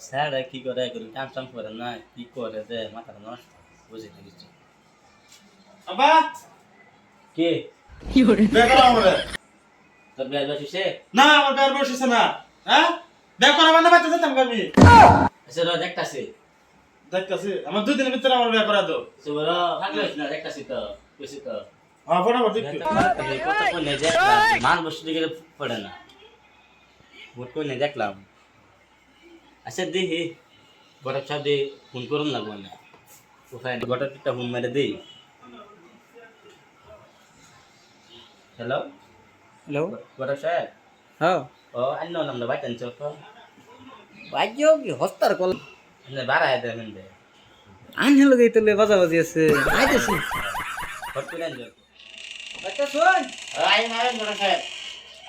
Sir কি করে কাম টাম করে না কি করে যে মাথা নষ্ট বুঝি না কিছু আব্বা কে বেকার আমারে তোর বিয়ার বসে না আমার বের বসেছে না হ্যাঁ বেকার আমার না বাইতে যেতাম আমি আচ্ছা র দেখতাছি দেখতাছি আমার 2 দিনের ভিতরে আমার বেকার দাও সুবর ভাগলো না দেখতাছি তো কইছি তো হ্যাঁ ফটাফট দেখতে কত কোনে দেখলাম মান বসে দিকে পড়ে না ভোট কোনে দেখলাম আচ্ছা দেখি বড় সাথে ফোন করুন লাগবে না ওখানে গোটাটা ফোন মেরে দেই হ্যালো হ্যালো বড় সাহেব হ্যাঁ ও আন্য নাম ভাই টেনছ তো ভাগ্য কি হস্তার কল না বাড়ায় দেন দে আইন লগে তো লে বাজাবাজি আছে আইতেছি ফট করে আনજો আচ্ছা শুন আই না বড় সাহেব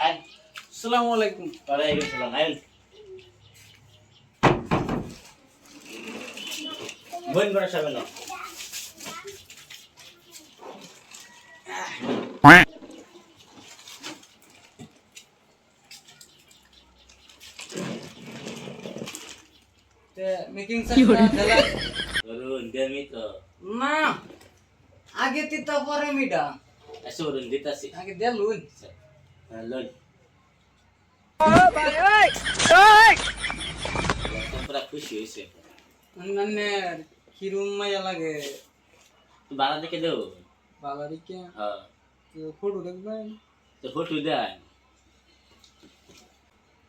আই আসসালামু আলাইকুম ওয়ালাইকুম সালাম আই বোন বড় সাহেব না তে মেকিং সাকরা দেলা অরুণ দেমি তো না আগে তিতা পরে মিডা এসে অরুণ দিতাছি আগে দেলুন হ্যালো পুরা খুশি হয়েছে মানে কিরুম মায়া লাগে বাড়া দেখে দেও বালারিকে হ্যাঁ ফটো দেখবেন তো ফটো দেয়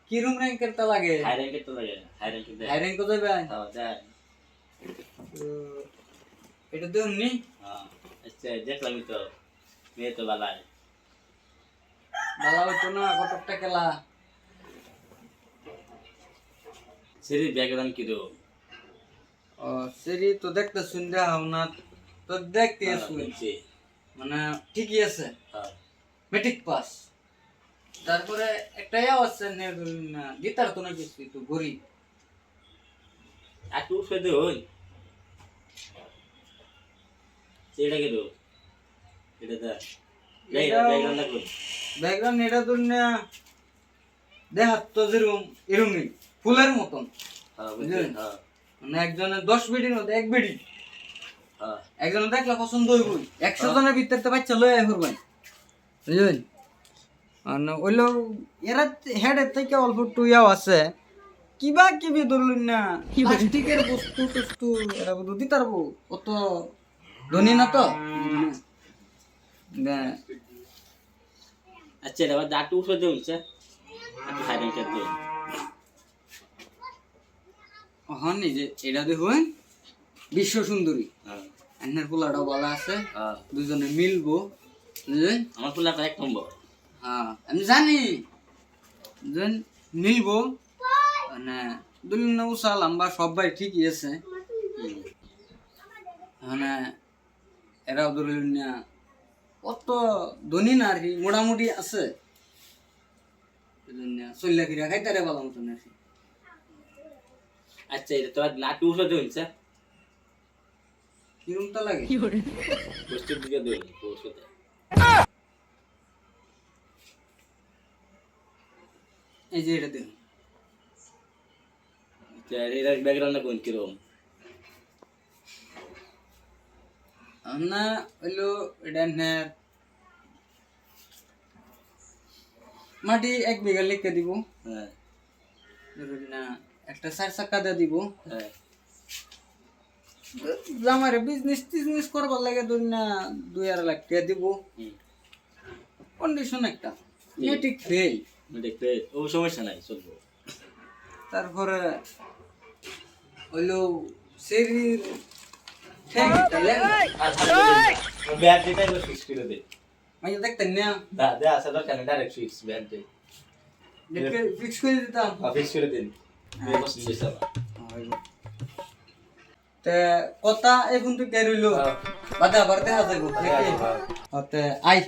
কিরুম র্যাঙ্কের তা লাগে হাই র্যাঙ্কে তো লাগে হাই র্যাঙ্কে দেয় হাই র্যাঙ্ক কত দেবেন হ্যাঁ দেয় এটা দেউন নি হ্যাঁ আচ্ছা দেখলামই তো মেয়ে তো বালাই বালা হইতো না কতকটা খেলা সিরি ব্যাকগ্রাউন্ড কি দেও ও সেরি তো দেখতে শুনতে হাও না তো দেখতে শুন শুনছি মানে ঠিকই আছে হ্যাঁ মেট্রিক পাস তারপরে একটা ইয়াও আছে গীতার তো নাকি তো গরিব একটু উঠে দেও সেটা কি দেও এটা দা ব্যাকগ্রাউন্ড দেখো ব্যাকগ্রাউন্ড এটা তো না দেহাত তো যেরকম এরকমই ফুলের মতন হ্যাঁ বুঝলেন হ্যাঁ মানে একজনের 10 বিডির মধ্যে 1 বিডি হ্যাঁ একজনে দেখলে পছন্দ হইবই 100 জনের ভিতরে তো বাচ্চা লয়ে আই করবেন বুঝলেন আর ওইলো এরা হেডের থেকে অল্প একটু ইয়াও আছে কিবা কিবি ধরলেন না প্লাস্টিকের বস্তু টস্তু এরা বুঝতে দিতে পারবো অত ধনী না তো আচ্ছা এবার দাঁড়টু উঠে দেউন স্যার একটু হাই র্যাঙ্কে দেও হন যে এটা দেখুন বিশ্ব সুন্দরী হ্যাঁ আন্নার পোলাটাও ভালো আছে হ্যাঁ দুজনে মিলবো বুঝলেন আমার ফুলাটা 1 নম্বর হ্যাঁ আমি জানি দুজন মিলবো মানে দুজন উষা লম্বা সবাই ঠিকই আছে মানে এরাও ধরলেন না অত ধনী না আর কি মোটামুটি আছে চল্লা কিরা খাইতারে ভালো মতন আর কি আচ্ছা এটা তো আর লাটু উঠে দেউন স্যার কিরম তা লাগে পোস্টের দিকে দেউন পোস্টে এই যে এটা দেখুন এর ব্যাকগ্রাউন্ড কোন কিরকম না হইলো এটা মাটি 1 বিঘা লিখে দিব হ্যাঁ ধরুন না একটা 4 চাকা দিয়ে দিব হ্যাঁ আমার বিজনেস করবার লাগে ধরুন না 2.5 লাখ টাকা দিব কন্ডিশন একটা মেট্রিক ফেল দেখতে ও সমস্যা নাই চলবো তারপরে হইলো শরীর ঠেঙ্গিটা ব্যাট দিতে ফিক্স করে দে মাইয়া দেখতেন না দা দে আসা দরকার নেই ডাইরেক্ট ফিক্স ব্যাট দে দেখে ফিক্স করে দিতাম ফিক্স করে দিন পছন্দ হয়েছে তে কথা এখন তো কে রইলো বাদা বাড়তে হাতে গো নাকি? তে আই